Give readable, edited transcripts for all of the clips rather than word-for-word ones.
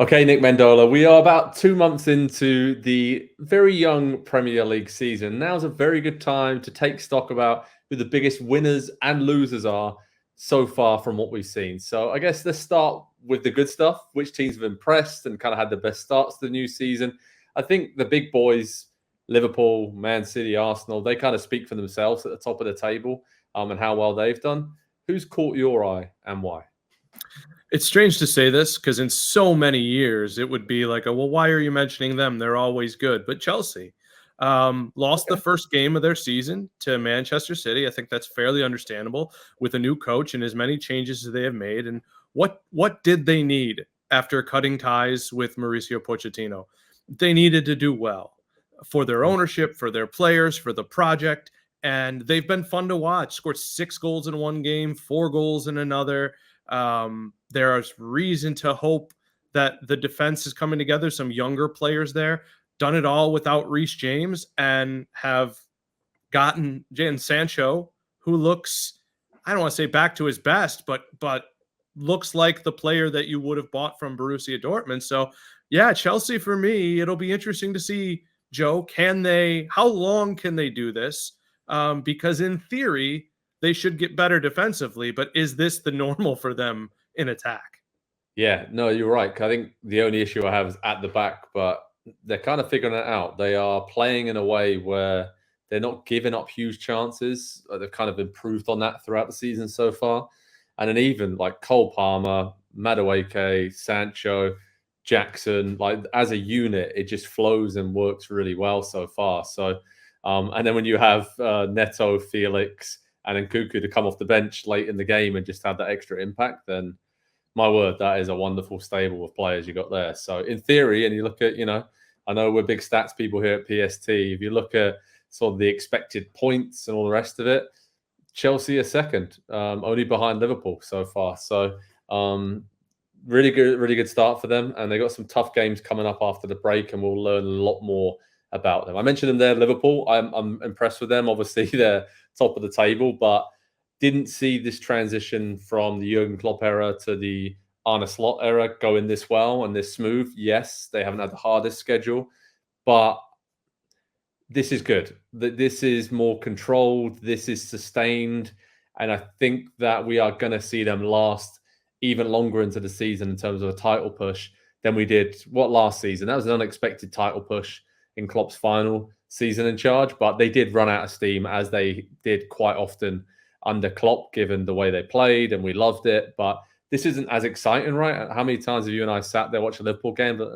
Okay, Nick Mendola, we are about 2 months into the very young Premier League season. Now's a very good time to take stock about who the biggest winners and losers are so far from what we've seen. So I guess let's start with the good stuff. Which teams have impressed and kind of had the best starts to the new season? I think the big boys, Liverpool, Man City, Arsenal, they kind of speak for themselves at the top of the table and how well they've done. Who's caught your eye and why? It's strange to say this because in so many years, it would be like, well, why are you mentioning them? They're always good. But Chelsea lost the first game of their season to Manchester City. I think that's fairly understandable with a new coach and as many changes as they have made. And what did they need after cutting ties with Mauricio Pochettino? They needed to do well for their ownership, for their players, for the project. And they've been fun to watch. Scored 6 goals in one game, 4 goals in another. There is reason to hope that the defense is coming together. Some younger players there, done it all without Reece James, and have gotten Jadon Sancho, who looks, I don't want to say back to his best, but looks like the player that you would have bought from Borussia Dortmund. So yeah, Chelsea for me, it'll be interesting to see, Joe, how long can they do this? Because in theory, they should get better defensively, but is this the normal for them in attack? Yeah, no, you're right. I think the only issue I have is at the back, but they're kind of figuring it out. They are playing in a way where they're not giving up huge chances. They've kind of improved on that throughout the season so far. And then even like Cole Palmer, Madueke, Sancho, Jackson, like as a unit, it just flows and works really well so far. So, and then when you have Neto, Felix, and then Cuckoo to come off the bench late in the game and just have that extra impact, then my word, that is a wonderful stable of players you got there. So in theory, and you look at, I know we're big stats people here at PST. If you look at sort of the expected points and all the rest of it, Chelsea are second, only behind Liverpool so far. So really good start for them. And they got some tough games coming up after the break, and we'll learn a lot more about them. I mentioned them there, Liverpool. I'm impressed with them. Obviously, they're top of the table, but didn't see this transition from the Jurgen Klopp era to the Arne Slot era going this well and this smooth. Yes, they haven't had the hardest schedule, but this is good. This is more controlled. This is sustained. And I think that we are going to see them last even longer into the season in terms of a title push than we did last season. That was an unexpected title push in Klopp's final season in charge, but they did run out of steam, as they did quite often under Klopp, given the way they played, and we loved it. But this isn't as exciting, right? How many times have you and I sat there watching a Liverpool game, but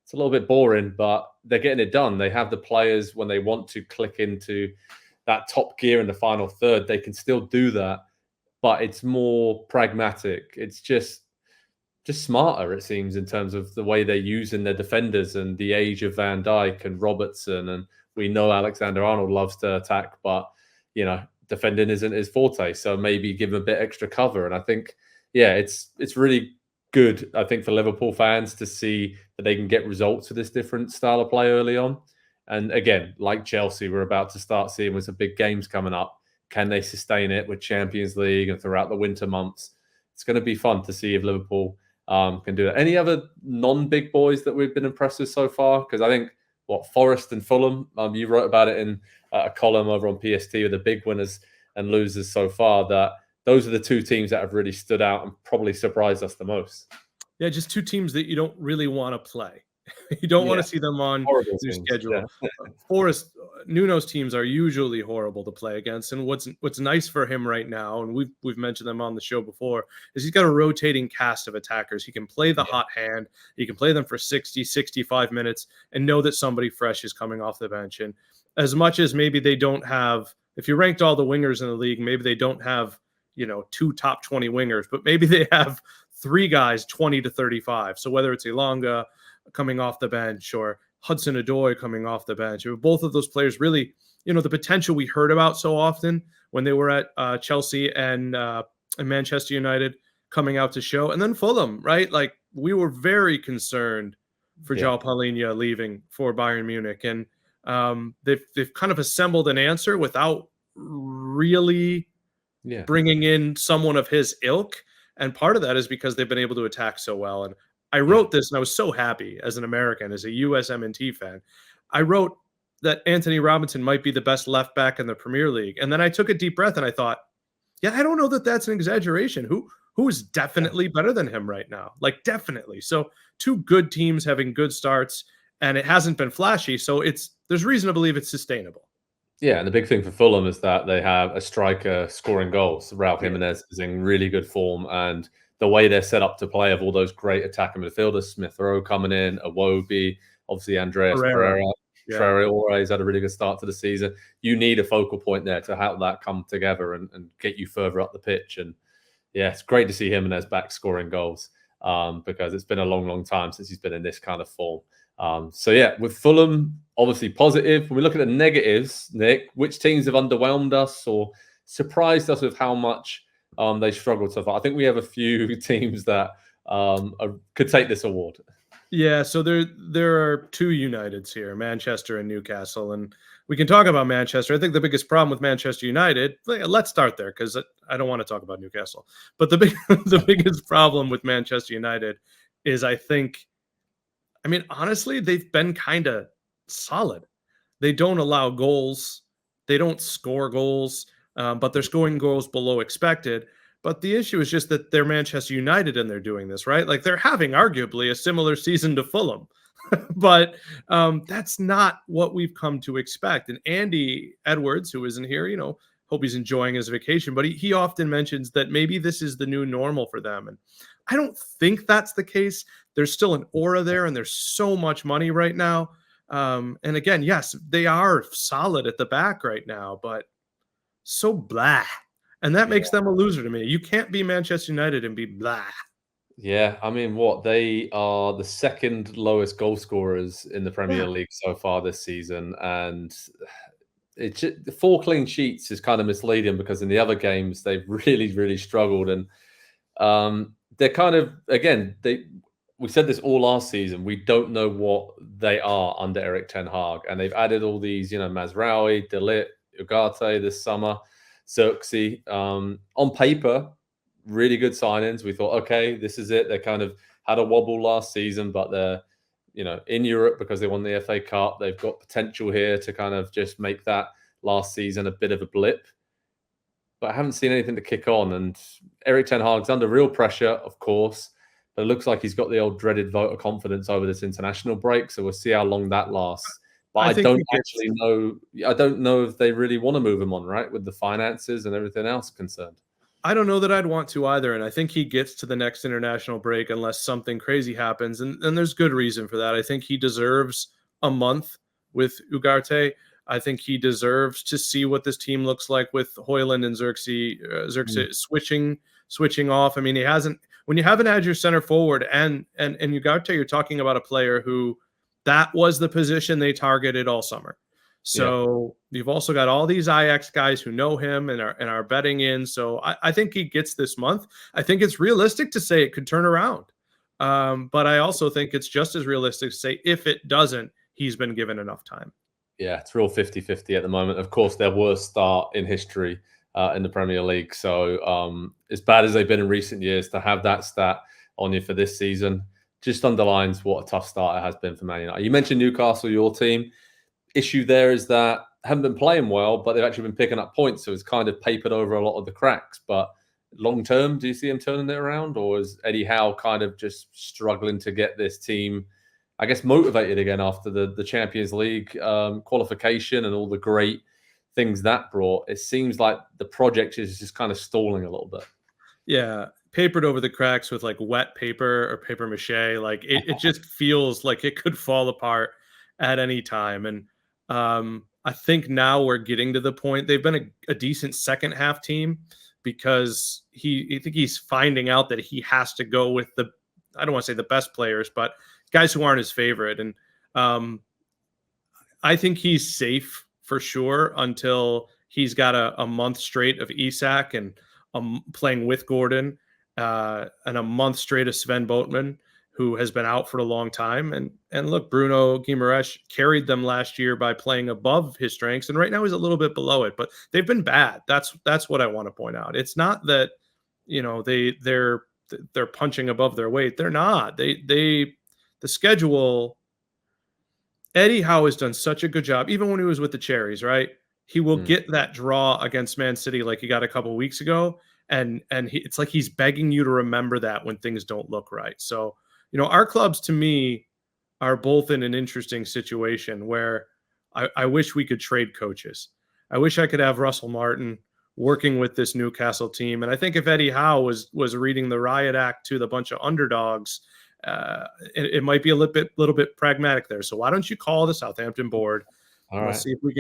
it's a little bit boring, but they're getting it done. They have the players when they want to click into that top gear in the final third. They can still do that, but it's more pragmatic. It's just smarter, it seems, in terms of the way they're using their defenders and the age of Van Dijk and Robertson. And we know Alexander-Arnold loves to attack, but, defending isn't his forte. So maybe give him a bit extra cover. And I think, it's really good, I think, for Liverpool fans to see that they can get results with this different style of play early on. And again, like Chelsea, we're about to start seeing with some big games coming up. Can they sustain it with Champions League and throughout the winter months? It's going to be fun to see if Liverpool can do that. Any other non-big boys that we've been impressed with so far? Because I think, Forest and Fulham, you wrote about it in a column over on PST with the big winners and losers so far, that those are the two teams that have really stood out and probably surprised us the most. Yeah, just two teams that you don't really want to play. You don't want to see them on your schedule. Yeah. Forest, Nuno's teams are usually horrible to play against. And what's nice for him right now, and we've mentioned them on the show before, is he's got a rotating cast of attackers. He can play the hot hand. He can play them for 60, 65 minutes and know that somebody fresh is coming off the bench. And as much as maybe they don't have, if you ranked all the wingers in the league, maybe they don't have, 2 top 20 wingers, but maybe they have 3 guys 20 to 35. So whether it's Elanga coming off the bench or Hudson-Odoi coming off the bench, both of those players really, the potential we heard about so often when they were at Chelsea and Manchester United coming out to show. And then Fulham, right? Like, we were very concerned for João Palhinha leaving for Bayern Munich. And they've kind of assembled an answer without really bringing in someone of his ilk. And part of that is because they've been able to attack so well. And I wrote this, and I was so happy as an American, as a USMNT fan. I wrote that Anthony Robinson might be the best left back in the Premier League. And then I took a deep breath and I thought, yeah, I don't know that that's an exaggeration. Who is definitely better than him right now? Like, definitely. So 2 good teams having good starts, and it hasn't been flashy. So there's reason to believe it's sustainable. Yeah, and the big thing for Fulham is that they have a striker scoring goals. Raul Jimenez is in really good form, and the way they're set up to play of all those great attacking midfielders, Smith Rowe coming in, Iwobi, obviously Andreas Pereira. Traore's had a really good start to the season. You need a focal point there to help that come together and get you further up the pitch. And yeah, it's great to see Jimenez back scoring goals because it's been a long, long time since he's been in this kind of form. So yeah, with Fulham, obviously positive. When we look at the negatives, Nick, which teams have underwhelmed us or surprised us with how much they struggled so far? I think we have a few teams that could take this award. Yeah, so there are 2 Uniteds here, Manchester and Newcastle, and we can talk about Manchester. I think the biggest problem with Manchester United, let's start there because I don't want to talk about Newcastle. But the biggest problem with Manchester United is honestly, they've been kind of solid. They don't allow goals. They don't score goals, but they're scoring goals below expected. But the issue is just that they're Manchester United and they're doing this, right? Like, they're having arguably a similar season to Fulham. But that's not what we've come to expect. And Andy Edwards, who isn't here, hope he's enjoying his vacation, but he often mentions that maybe this is the new normal for them. And I don't think that's the case. There's still an aura there, and there's so much money right now. And again, yes, they are solid at the back right now, but so blah. And that makes them a loser to me. You can't be Manchester United and be blah. Yeah, I mean, they are the second lowest goal scorers in the Premier League so far this season, and the 4 clean sheets is kind of misleading because in the other games they've really, really struggled, and they're kind of, again, we said this all last season. We don't know what they are under Erik ten Hag, and they've added all these, Mazraoui, De Ligt, Ugarte this summer, Xerxes. On paper, really good signings. We thought, okay, this is it. They kind of had a wobble last season, but they're, in Europe because they won the FA Cup. They've got potential here to kind of just make that last season a bit of a blip. But I haven't seen anything to kick on. And Erik ten Hag's under real pressure, of course. But it looks like he's got the old dreaded vote of confidence over this international break. So we'll see how long that lasts. But I don't actually know. I don't know if they really want to move him on, right, with the finances and everything else concerned. I don't know that I'd want to either. And I think he gets to the next international break unless something crazy happens. And there's good reason for that. I think he deserves a month with Ugarte. I think he deserves to see what this team looks like with Højlund and Xerxes switching off. I mean, when you haven't had your center forward and Ugarte, you're talking about a player who that was the position they targeted all summer. So you've also got all these Ajax guys who know him and are betting in. So I think he gets this month. I think it's realistic to say it could turn around. But I also think it's just as realistic to say if it doesn't, he's been given enough time. Yeah, it's real 50-50 at the moment. Of course, their worst start in history in the Premier League. So as bad as they've been in recent years, to have that stat on you for this season just underlines what a tough start it has been for Man United. You mentioned Newcastle, your team. Issue there is that haven't been playing well, but they've actually been picking up points. So it's kind of papered over a lot of the cracks. But long term, do you see him turning it around? Or is Eddie Howe kind of just struggling to get this team, I guess, motivated again after the Champions League qualification and all the great things that brought? It seems like the project is just kind of stalling a little bit. Yeah, papered over the cracks with like wet paper or paper mache. Like it just feels like it could fall apart at any time. And I think now we're getting to the point. They've been a decent second half team because I think he's finding out that he has to go with I don't want to say the best players, but guys who aren't his favorite. And I think he's safe for sure until he's got a month straight of Isak and playing with Gordon and a month straight of Sven Botman, who has been out for a long time. And look, Bruno Guimaraes carried them last year by playing above his strengths, and right now he's a little bit below it, but they've been bad. That's what I want to point out. It's not that, they're they're punching above their weight. They're not. The schedule. Eddie Howe has done such a good job, even when he was with the Cherries, right? He will get that draw against Man City like he got a couple of weeks ago, and it's like he's begging you to remember that when things don't look right. So, our clubs, to me, are both in an interesting situation where I wish we could trade coaches. I wish I could have Russell Martin working with this Newcastle team. And I think if Eddie Howe was reading the riot act to the bunch of underdogs, it might be a little bit pragmatic there. So why don't you call the Southampton board? All right. Let's see if we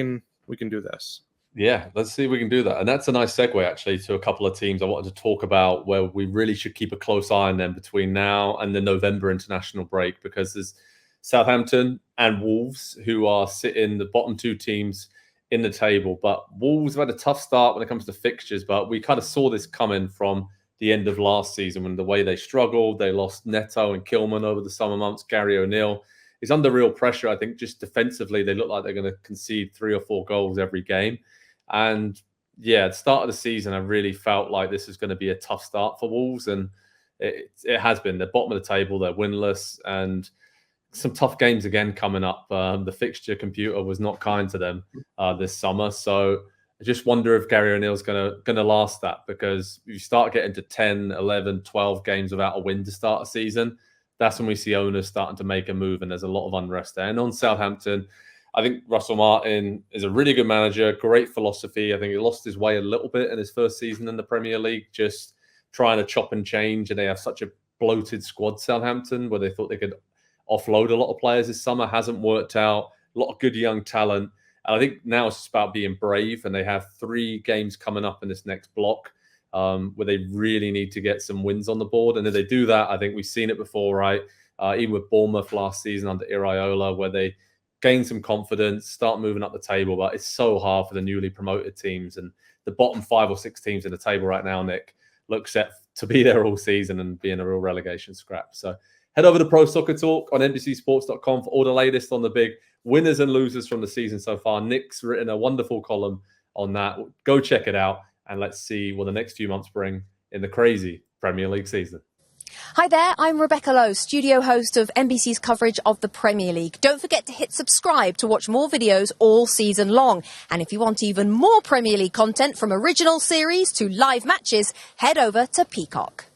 can do this. Yeah, let's see if we can do that. And that's a nice segue, actually, to a couple of teams I wanted to talk about where we really should keep a close eye on them between now and the November international break, because there's Southampton and Wolves, who are sitting the bottom two teams in the table. But Wolves have had a tough start when it comes to fixtures, but we kind of saw this coming from the end of last season when the way they struggled. They lost Neto and Kilman over the summer months. Gary O'Neill is under real pressure. I think just defensively, they look like they're going to concede 3 or 4 goals every game. And yeah, at the start of the season, I really felt like this is going to be a tough start for Wolves. And it has been. They're bottom of the table. They're winless. And some tough games again coming up. The fixture computer was not kind to them this summer. So I just wonder if Gary O'Neill's going to last that, because you start getting to 10, 11, 12 games without a win to start a season. That's when we see owners starting to make a move, and there's a lot of unrest there. And on Southampton, I think Russell Martin is a really good manager, great philosophy. I think he lost his way a little bit in his first season in the Premier League, just trying to chop and change. And they have such a bloated squad, Southampton, where they thought they could offload a lot of players this summer. Hasn't worked out. A lot of good young talent. And I think now it's just about being brave. And they have 3 games coming up in this next block where they really need to get some wins on the board. And if they do that, I think we've seen it before, right? Even with Bournemouth last season under Iraola, where they gain some confidence, start moving up the table. But it's so hard for the newly promoted teams. And the bottom 5 or 6 teams in the table right now, Nick, look set to be there all season and be in a real relegation scrap. So head over to Pro Soccer Talk on NBCSports.com for all the latest on the big winners and losers from the season so far. Nick's written a wonderful column on that. Go check it out, and let's see what the next few months bring in the crazy Premier League season. Hi there, I'm Rebecca Lowe, studio host of NBC's coverage of the Premier League. Don't forget to hit subscribe to watch more videos all season long. And if you want even more Premier League content, from original series to live matches, head over to Peacock.